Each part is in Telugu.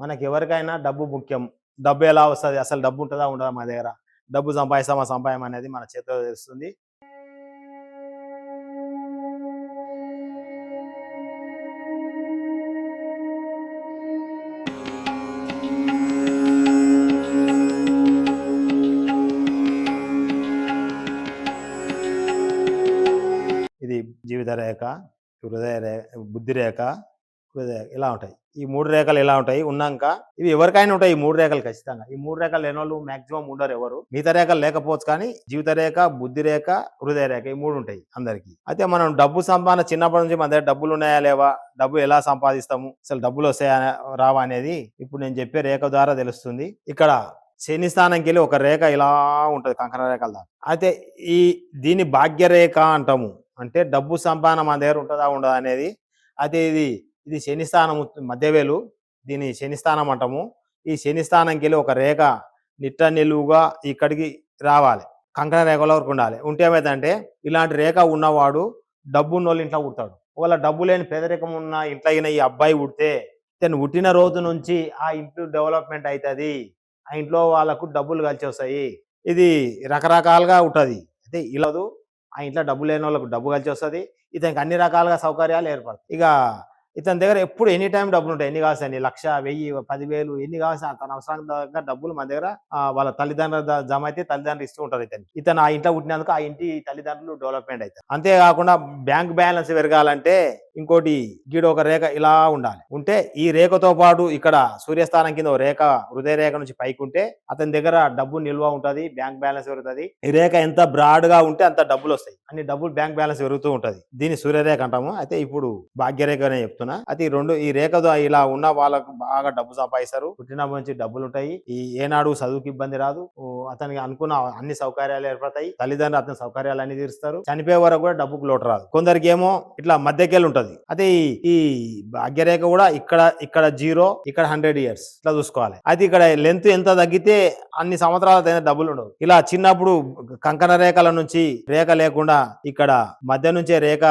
మనకి ఎవరికైనా డబ్బు ముఖ్యం. డబ్బు ఎలా వస్తది? అసలు డబ్బు ఉంటదా? ఉండదా మన దగ్గర? డబ్బు సంపాదిస్తామా? సంపాదన అనేది మన చేతిలో తెలుస్తుంది. ఇది జీవిత రేఖ, హృదయ రే బుద్ధి రేఖ, హృదయ ఇలా ఉంటాయి. ఈ 3 రేఖలు ఎలా ఉంటాయి ఉన్నాక ఇవి ఎవరికైనా ఉంటాయి. ఈ 3 రేఖలు ఖచ్చితంగా. ఈ 3 రేఖలు లేనోళ్ళు మాక్సిమం ఉండరు ఎవరు. మిగతా రేఖలు లేకపోవచ్చు కానీ జీవిత రేఖ, బుద్ధి రేఖ, హృదయ రేఖ ఈ 3 ఉంటాయి అందరికి. అయితే మనం డబ్బు సంపాదన చిన్నప్పటి నుంచి మన దగ్గర డబ్బులు ఉన్నాయా లేవా, డబ్బు ఎలా సంపాదిస్తాము, అసలు డబ్బులు వస్తాయా రావా అనేది ఇప్పుడు నేను చెప్పే రేఖ ద్వారా తెలుస్తుంది. ఇక్కడ శని స్థానంకి వెళ్ళి ఒక రేఖ ఇలా ఉంటుంది కంకణ రేఖల దాకా. అయితే దీన్ని భాగ్యరేఖ అంటాము. అంటే డబ్బు సంపాదన మన దగ్గర ఉంటుందా ఉండదా అనేది. అయితే ఇది శని స్థానం మధ్యవేలు, దీన్ని శని స్థానం అంటాము. ఈ శని స్థానంకి వెళ్ళి ఒక రేఖ నిట్ట నిలువుగా ఇక్కడికి రావాలి, కంకణ రేఖల వరకు ఉండాలి. ఉంటే ఏమైందంటే ఇలాంటి రేఖ ఉన్నవాడు డబ్బు ఉన్న వాళ్ళు ఇంట్లో పుడతాడు. ఒకవేళ డబ్బు లేని పేదరికం ఉన్న ఇంట్లో అయినా ఈ అబ్బాయి పుడితే తను పుట్టిన రోజు నుంచి ఆ ఇంట్లో డెవలప్మెంట్ అవుతుంది, ఆ ఇంట్లో వాళ్ళకు డబ్బులు కలిసి వస్తాయి. ఇది రకరకాలుగా ఉంటుంది. అయితే ఇలాదు ఆ ఇంట్లో డబ్బు లేని వాళ్ళకు డబ్బు కలిసి వస్తుంది, ఇతనికి అన్ని రకాలుగా సౌకర్యాలు ఏర్పడతాయి. ఇక ఇతని దగ్గర ఎప్పుడు ఎనీ టైం డబ్బులు ఉంటాయి. ఎన్ని కావాల్సి 1,00,000, 1,000, 10,000 ఎన్ని కావాల్సిన తన అవసరానికి దగ్గర డబ్బులు మన దగ్గర వాళ్ళ తల్లిదండ్రులు జమ అయితే తల్లిదండ్రులు ఇస్తూ ఉంటారు. ఇతను ఆ ఇంట్లో పుట్టినందుకు ఆ ఇంటి తల్లిదండ్రులు డెవలప్మెంట్ అవుతారు. అంతేకాకుండా బ్యాంక్ బ్యాలెన్స్ పెరగాలంటే ఇంకోటి గీడ ఒక రేఖ ఇలా ఉండాలి. ఉంటే ఈ రేఖతో పాటు ఇక్కడ సూర్యస్థానం కింద రేఖ హృదయ రేఖ నుంచి పైకి ఉంటే అతని దగ్గర డబ్బు నిల్వ ఉంటుంది, బ్యాంక్ బ్యాలెన్స్ పెరుగుతుంది. ఈ రేఖ ఎంత బ్రాడ్ గా ఉంటే అంత డబ్బులు వస్తాయి, అన్ని డబ్బులు బ్యాంక్ బ్యాలెన్స్ పెరుగుతూ ఉంటది. దీన్ని సూర్యరేఖ అంటాము. అయితే ఇప్పుడు భాగ్యరేఖ అనే చెప్తున్నా. అయితే ఈ రేఖతో ఇలా ఉన్న వాళ్ళకు బాగా డబ్బు సంపాదిస్తారు. పుట్టినప్పటి నుంచి డబ్బులు ఉంటాయి. ఏనాడు చదువుకి ఇబ్బంది రాదు, అతనికి అనుకున్న అన్ని సౌకర్యాలు ఏర్పడతాయి, తల్లిదండ్రులు అతని సౌకర్యాలు అన్ని తీరుస్తారు. చనిపోయే వరకు కూడా డబ్బుకు లోటు రాదు. కొందరికి ఏమో ఇట్లా మధ్యకెళ్ళి ఉంటది. అయితే ఈ భాగ్యరేఖ కూడా ఇక్కడ 0, ఇక్కడ 100 years ఇట్లా చూసుకోవాలి. అయితే ఇక్కడ లెంత్ ఎంత తగ్గితే అన్ని సంవత్సరాల డబ్బులు ఉండవు. ఇలా చిన్నప్పుడు కంకణ రేఖల నుంచి రేఖ లేకుండా ఇక్కడ మధ్య నుంచే రేఖ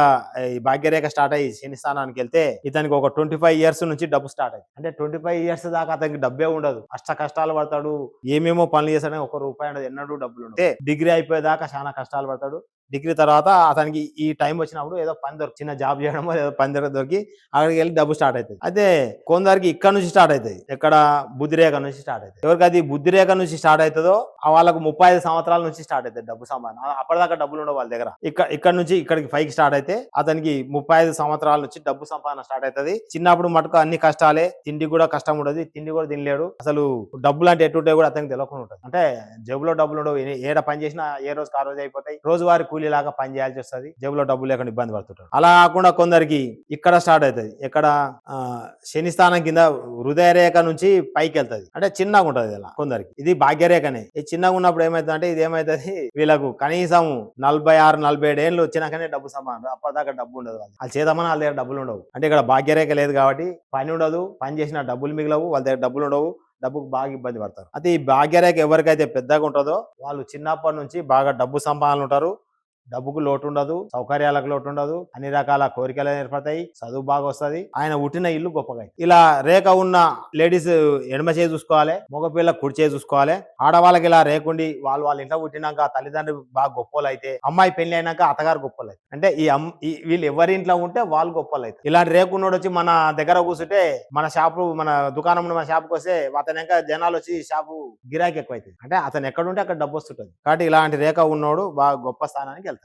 ఈ భాగ్యరేఖ స్టార్ట్ అయ్యి శని స్థానానికి వెళ్తే ఇతనికి ఒక 25 years నుంచి డబ్బు స్టార్ట్ అయ్యి, అంటే 25 years దాకా అతనికి డబ్బే ఉండదు. కష్టాలు పడతాడు, ఏమేమో పనులు చేస్తాడని ₹1 ఎన్నడూ డబ్బులు ఉండదు. డిగ్రీ అయిపోయేదాకా చాలా కష్టాలు పడతాడు. డిగ్రీ తర్వాత అతనికి ఈ టైం వచ్చినప్పుడు ఏదో పని దొరికి చిన్న జాబ్ చేయడమో ఏదో పని దొరికి అక్కడికి వెళ్ళి డబ్బు స్టార్ట్ అవుతుంది. అయితే కొందరికి ఇక్కడ నుంచి స్టార్ట్ అవుతుంది, ఎక్కడ బుద్ధిరేఖ నుంచి స్టార్ట్ అవుతుంది. ఎవరికి అది బుద్ధిరేఖ నుంచి స్టార్ట్ అవుతుందో వాళ్ళకు 35 సంవత్సరాల నుంచి స్టార్ట్ అవుతుంది డబ్బు సంపాదన. అప్పటిదాకా డబ్బులు ఉండవు వాళ్ళ దగ్గర. ఇక్కడ నుంచి ఇక్కడికి 5కి స్టార్ట్ అయితే అతనికి 35 సంవత్సరాల నుంచి డబ్బు సంపాదన స్టార్ట్ అవుతుంది. చిన్నప్పుడు మటుకు అన్ని కష్టాలే, తిండి కూడా కష్టం ఉండదు, తిండి కూడా తినలేడు. అసలు డబ్బులు అంటే ఎటుంటే కూడా అతనికి తెలియకుండా ఉంటుంది. అంటే జేబులో డబ్బులు ఉండవు, ఏడ పని చేసినా ఏ రోజు ఆ రోజు అయిపోతాయి. రోజువారి కూలీలాగా పని చేయాల్సి వస్తుంది, జేబులో డబ్బులు లేకుండా ఇబ్బంది పడుతుంటారు. అలా కాకుండా కొందరికి ఇక్కడ స్టార్ట్ అవుతుంది, ఇక్కడ శని స్థానం కింద హృదయ రేఖ నుంచి పైకి వెళ్తుంది, అంటే చిన్నగా ఉంటది. ఇలా కొందరికి ఇది భాగ్యరేఖనే. ఈ చిన్నగా ఉన్నప్పుడు ఏమైతుంది అంటే ఇది ఏమైతుంది, వీళ్ళకు కనీసం 46-47 ఏళ్ళు వచ్చినాకనే డబ్బు సంపాదన. అప్పటిదాకా డబ్బు ఉండదు, వాళ్ళు చేద్దామని వాళ్ళ దగ్గర డబ్బులు ఉండవు. అంటే ఇక్కడ భాగ్యరేఖ లేదు కాబట్టి పని ఉండదు, పని చేసిన డబ్బులు మిగలవు, వాళ్ళ దగ్గర డబ్బులు ఉండవు, డబ్బుకు బాగా ఇబ్బంది పడతారు. అయితే ఈ భాగ్యరేఖ ఎవరికైతే పెద్దగా ఉంటుందో వాళ్ళు చిన్నప్పటి నుంచి బాగా డబ్బు సంపాదనలు ఉంటారు, డబ్బుకు లోటు ఉండదు, సౌకర్యాలకు లోటు ఉండదు, అన్ని రకాల కోరికలు ఏర్పడతాయి, చదువు బాగా వస్తుంది, ఆయన పుట్టిన ఇల్లు గొప్పగా. ఇలా రేఖ ఉన్న లేడీస్ ఎడమ చేయి చూసుకోవాలి, మగపిల్ల కుడి చేయి చూసుకోవాలి. ఆడవాళ్ళకి ఇలా రేకుండి వాళ్ళ ఇంట్లో పుట్టినాక తల్లిదండ్రులు బాగా గొప్పలు అయితే, అమ్మాయి పెళ్లి అయినాక అత్తగారు గొప్పలు అయితే, అంటే వీళ్ళు ఎవరి ఇంట్లో ఉంటే వాళ్ళు గొప్పలు అయితే. ఇలాంటి రేకున్నోడు వచ్చి మన దగ్గర కూర్చుంటే మన దుకాణం మన షాపుకి వస్తే అతనిక జనాలు వచ్చి షాపు గిరాకీ ఎక్కువ అవుతుంది. అంటే అతను ఎక్కడుంటే అక్కడ డబ్బు వస్తుంటది. కాబట్టి ఇలాంటి రేఖ ఉన్నోడు బాగా గొప్ప స్థానానికి వెళ్తాడు.